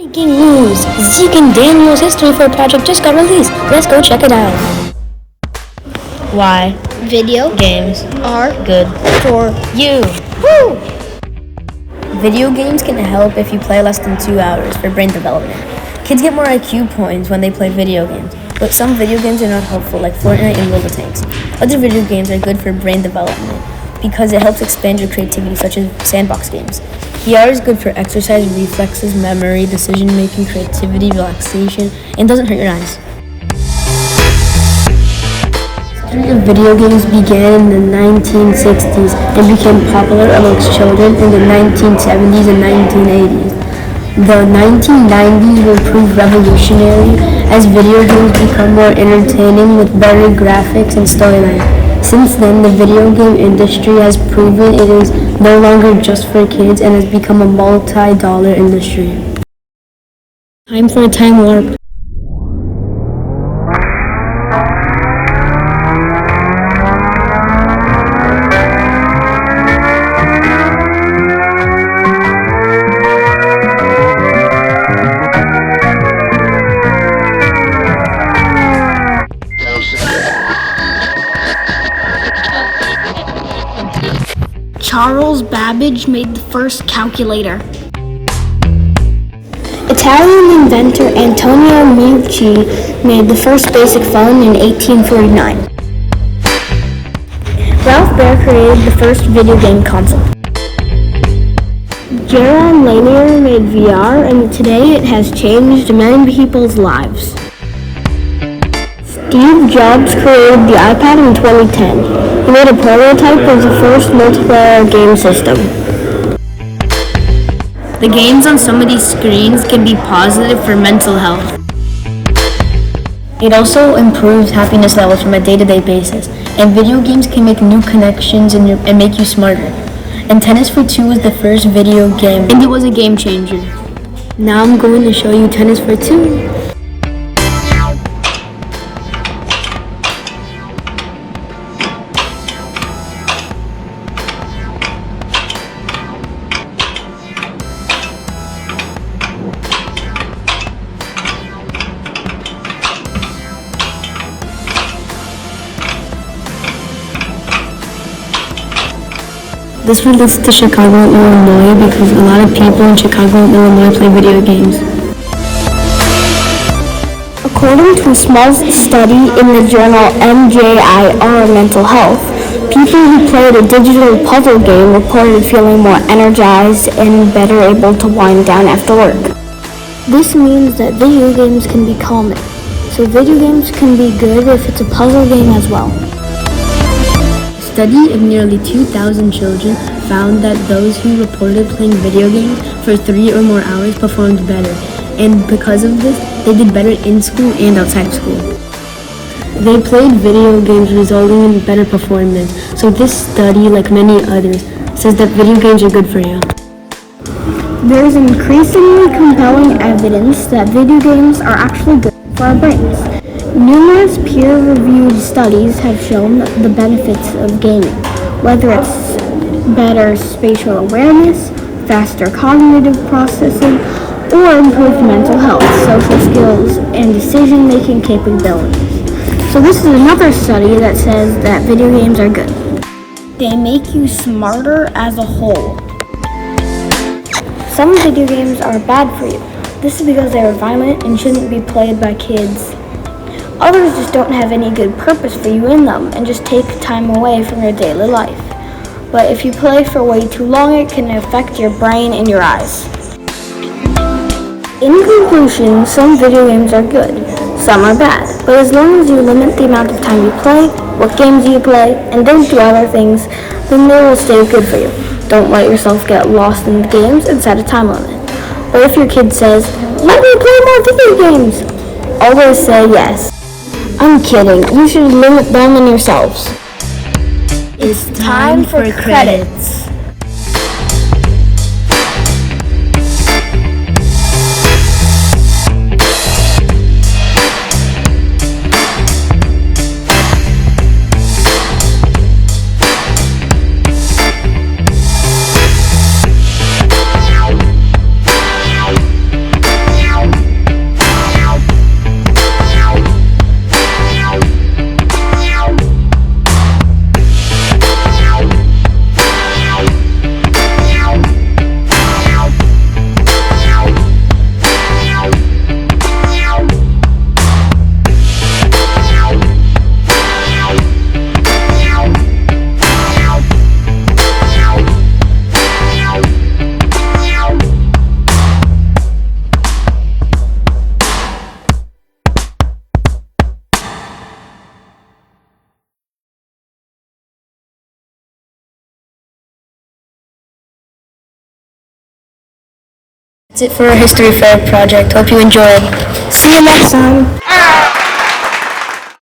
Breaking news! Ezekiel Daniel's History for Project just got released. Let's go check it out. Why Video games are good for you. woo! Video games can help if you play less than 2 hours for brain development. Kids get more IQ points when they play video games, but some video games are not helpful, like Fortnite and Robo Tanks. Other video games are good for brain development because it helps expand your creativity, such as sandbox games. VR is good for exercise, reflexes, memory, decision-making, creativity, relaxation, and doesn't hurt your eyes. The history of video games began in the 1960s and became popular amongst children in the 1970s and 1980s. The 1990s will prove revolutionary as video games become more entertaining with better graphics and storyline. Since then, the video game industry has proven it is no longer just for kids and has become a multi-dollar industry. Time for a time warp. Charles Babbage made the first calculator. Italian inventor Antonio Meucci made the first basic phone in 1849. Ralph Baer created the first video game console. Jaron Lanier made VR, and today it has changed many people's lives. Steve Jobs created the iPad in 2010. He made a prototype of the first multiplayer game system. The games on some of these screens can be positive for mental health. It also improves happiness levels from a day-to-day basis, and video games can make new connections and make you smarter. And Tennis for Two was the first video game, and it was a game changer. Now I'm going to show you Tennis for Two. This relates to Chicago and Illinois because a lot of people in Chicago and Illinois play video games. According to a small study in the journal MJIR Mental Health, people who played a digital puzzle game reported feeling more energized and better able to wind down after work. This means that video games can be calming, so video games can be good if it's a puzzle game as well. A study of nearly 2,000 children found that those who reported playing video games for 3 or more hours performed better, and because of this, they did better in school and outside of school. They played video games resulting in better performance, so this study, like many others, says that video games are good for you. There is increasingly compelling evidence that video games are actually good for our brains. Numerous peer-reviewed studies have shown the benefits of gaming, whether it's better spatial awareness, faster cognitive processing, or improved mental health, social skills, and decision-making capabilities. So this is another study that says that video games are good. They make you smarter as a whole. Some video games are bad for you. This is because they are violent and shouldn't be played by kids. Others just don't have any good purpose for you in them and just take time away from your daily life. But if you play for way too long, it can affect your brain and your eyes. In conclusion, some video games are good, some are bad, but as long as you limit the amount of time you play, what games you play, and don't do other things, then they will stay good for you. Don't let yourself get lost in the games and set a time limit. But if your kid says, "Let me play more video games," always say yes. I'm kidding, you should limit them and yourselves. It's time for credits. That's it for our History Fair project. Hope you enjoyed. See you next time.